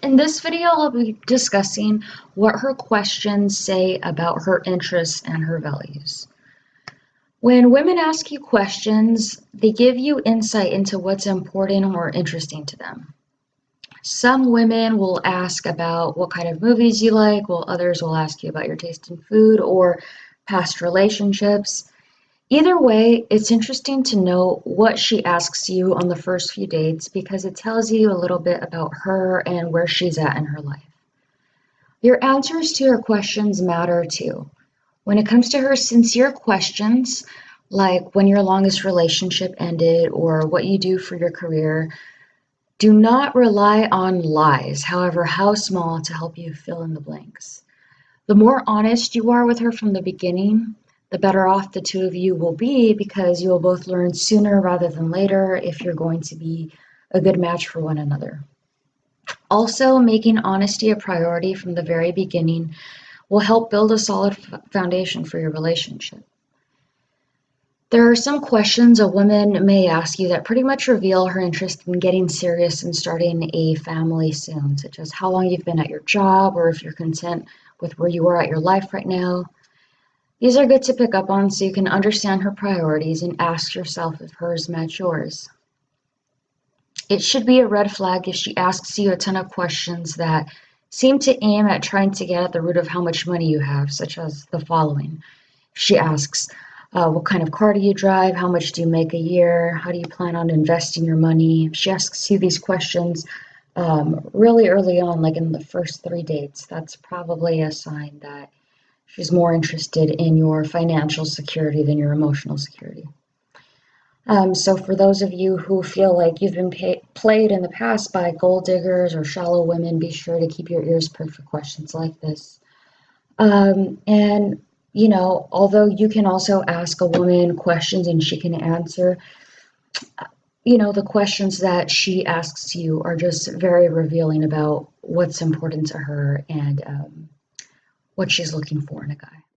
In this video, I'll be discussing what her questions say about her interests and her values. When women ask you questions, they give you insight into what's important or interesting to them. Some women will ask about what kind of movies you like, while others will ask you about your taste in food or past relationships. Either way, it's interesting to know what she asks you on the first few dates because it tells you a little bit about her and where she's at in her life. Your answers to her questions matter too. When it comes to her sincere questions, like when your longest relationship ended or what you do for your career, do not rely on lies, however how small, to help you fill in the blanks. The more honest you are with her from the beginning, the better off the two of you will be because you will both learn sooner rather than later if you're going to be a good match for one another. Also, making honesty a priority from the very beginning will help build a solid foundation for your relationship. There are some questions a woman may ask you that pretty much reveal her interest in getting serious and starting a family soon, such as how long you've been at your job or if you're content with where you are at your life right now. These are good to pick up on so you can understand her priorities and ask yourself if hers match yours. It should be a red flag if she asks you a ton of questions that seem to aim at trying to get at the root of how much money you have, such as the following. She asks, what kind of car do you drive? How much do you make a year? How do you plan on investing your money? If she asks you these questions really early on, like in the first 3 dates, that's probably a sign that she's more interested in your financial security than your emotional security. So for those of you who feel like you've been played in the past by gold diggers or shallow women, be sure to keep your ears perked for questions like this. And although you can also ask a woman questions and she can answer, the questions that she asks you are just very revealing about what's important to her and what she's looking for in a guy.